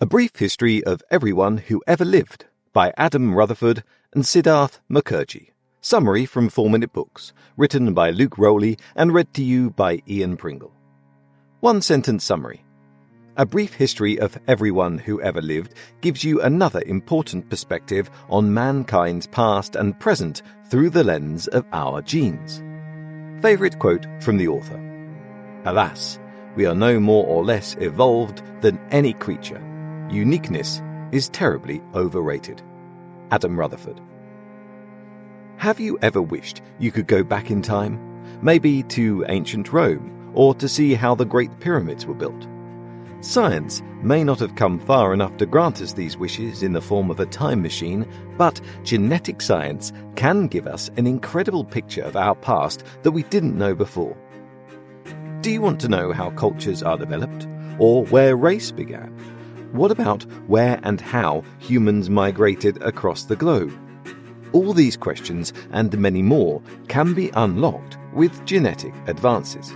A Brief History of Everyone Who Ever Lived by Adam Rutherford and Siddharth Mukherjee. Summary from 4-Minute Books, written by Luke Rowley and read to you by Ian Pringle. One-sentence summary. A Brief History of Everyone Who Ever Lived gives you another important perspective on mankind's past and present through the lens of our genes. Favourite quote from the author. Alas, we are no more or less evolved than any creature. Uniqueness is terribly overrated. Adam Rutherford. Have you ever wished you could go back in time? Maybe to ancient Rome, or to see how the Great Pyramids were built? Science may not have come far enough to grant us these wishes in the form of a time machine, but genetic science can give us an incredible picture of our past that we didn't know before. Do you want to know how cultures are developed, or where race began? What about where and how humans migrated across the globe? All these questions and many more can be unlocked with genetic advances.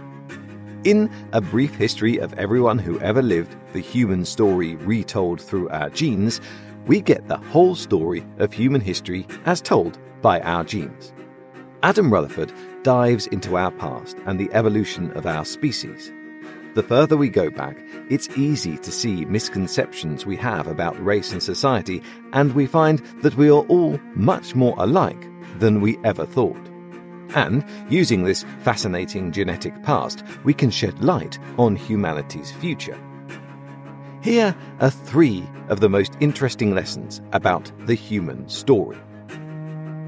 In A Brief History of Everyone Who Ever Lived, the human story retold through our genes, we get the whole story of human history as told by our genes. Adam Rutherford dives into our past and the evolution of our species. The further we go back, it's easy to see misconceptions we have about race and society, and we find that we are all much more alike than we ever thought. And, using this fascinating genetic past, we can shed light on humanity's future. Here are 3 of the most interesting lessons about the human story.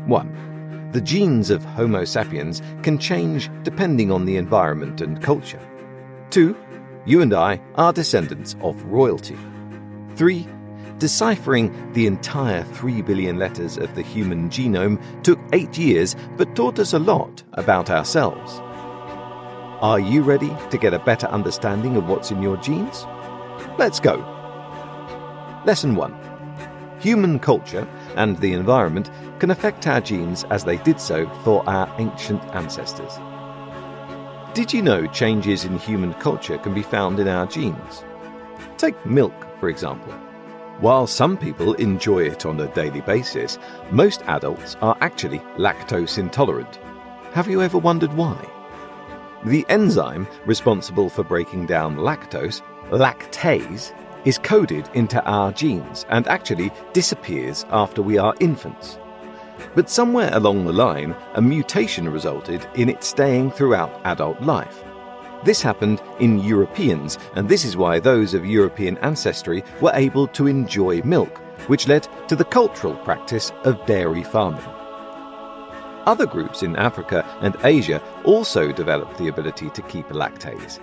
1. The genes of Homo sapiens can change depending on the environment and culture. 2. You and I are descendants of royalty. 3. Deciphering the entire 3 billion letters of the human genome took 8 years but taught us a lot about ourselves. Are you ready to get a better understanding of what's in your genes? Let's go. Lesson 1. Human culture and the environment can affect our genes as they did so for our ancient ancestors. Did you know changes in human culture can be found in our genes? Take milk, for example. While some people enjoy it on a daily basis, most adults are actually lactose intolerant. Have you ever wondered why? The enzyme responsible for breaking down lactose, lactase, is coded into our genes and actually disappears after we are infants. But somewhere along the line, a mutation resulted in it staying throughout adult life. This happened in Europeans, and this is why those of European ancestry were able to enjoy milk, which led to the cultural practice of dairy farming. Other groups in Africa and Asia also developed the ability to keep lactase.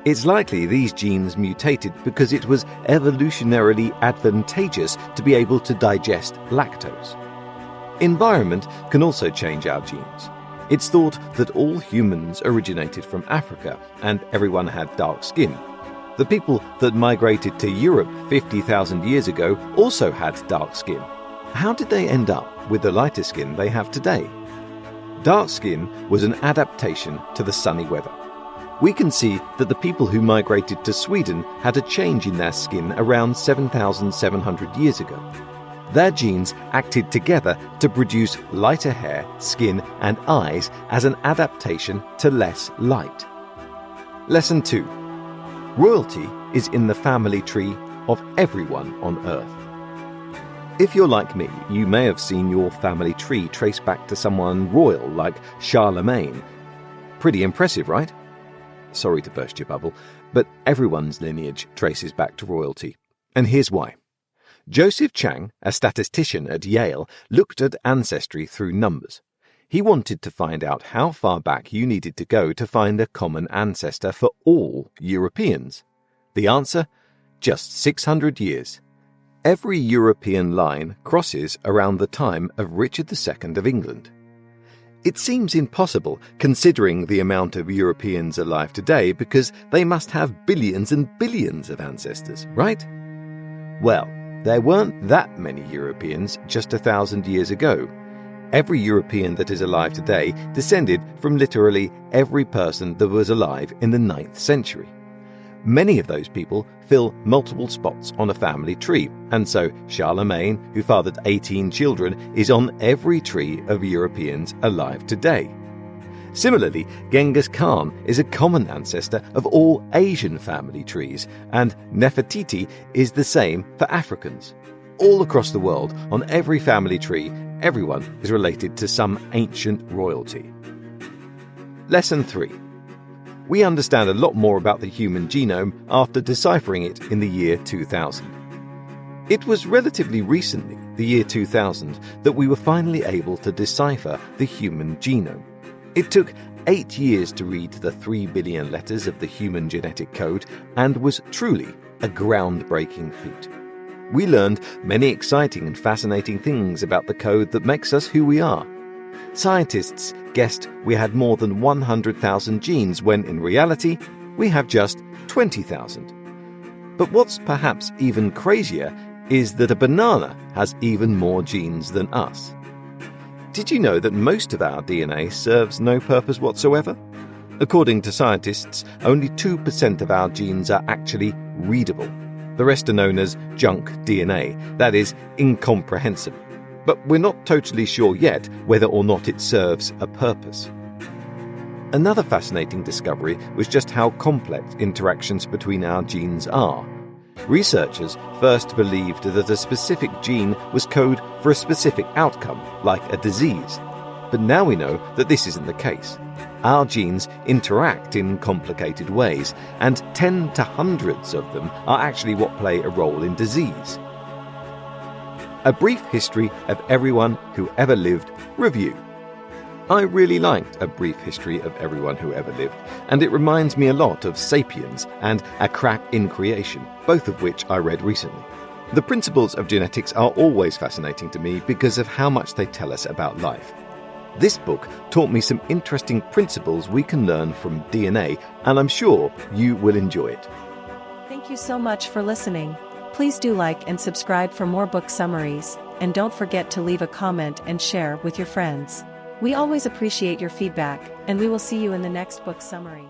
It's likely these genes mutated because it was evolutionarily advantageous to be able to digest lactose. Environment can also change our genes. It's thought that all humans originated from Africa and everyone had dark skin. The people that migrated to Europe 50,000 years ago also had dark skin. How did they end up with the lighter skin they have today? Dark skin was an adaptation to the sunny weather. We can see that the people who migrated to Sweden had a change in their skin around 7,700 years ago. Their genes acted together to produce lighter hair, skin, and eyes as an adaptation to less light. Lesson 2. Royalty is in the family tree of everyone on Earth. If you're like me, you may have seen your family tree trace back to someone royal like Charlemagne. Pretty impressive, right? Sorry to burst your bubble, but everyone's lineage traces back to royalty. And here's why. Joseph Chang, a statistician at Yale, looked at Ancestry through numbers. He wanted to find out how far back you needed to go to find a common ancestor for all Europeans. The answer? Just 600 years. Every European line crosses around the time of Richard II of England. It seems impossible considering the amount of Europeans alive today because they must have billions and billions of ancestors, right? Well, there weren't that many Europeans just 1,000 years ago. Every European that is alive today descended from literally every person that was alive in the 9th century. Many of those people fill multiple spots on a family tree, and so Charlemagne, who fathered 18 children, is on every tree of Europeans alive today. Similarly, Genghis Khan is a common ancestor of all Asian family trees, and Nefertiti is the same for Africans. All across the world, on every family tree, everyone is related to some ancient royalty. Lesson 3. We understand a lot more about the human genome after deciphering it in the year 2000. It was relatively recently, the year 2000, that we were finally able to decipher the human genome. It took 8 years to read the 3 billion letters of the human genetic code and was truly a groundbreaking feat. We learned many exciting and fascinating things about the code that makes us who we are. Scientists guessed we had more than 100,000 genes when in reality we have just 20,000. But what's perhaps even crazier is that a banana has even more genes than us. Did you know that most of our DNA serves no purpose whatsoever? According to scientists, only 2% of our genes are actually readable. The rest are known as junk DNA, that is, incomprehensible. But we're not totally sure yet whether or not it serves a purpose. Another fascinating discovery was just how complex interactions between our genes are. Researchers first believed that a specific gene was code for a specific outcome, like a disease. But now we know that this isn't the case. Our genes interact in complicated ways, and 10 to hundreds of them are actually what play a role in disease. A brief history of everyone who ever lived review. I really liked A Brief History of Everyone Who Ever Lived, and it reminds me a lot of Sapiens and A Crack in Creation, both of which I read recently. The principles of genetics are always fascinating to me because of how much they tell us about life. This book taught me some interesting principles we can learn from DNA, and I'm sure you will enjoy it. Thank you so much for listening. Please do like and subscribe for more book summaries, and don't forget to leave a comment and share with your friends. We always appreciate your feedback, and we will see you in the next book summary.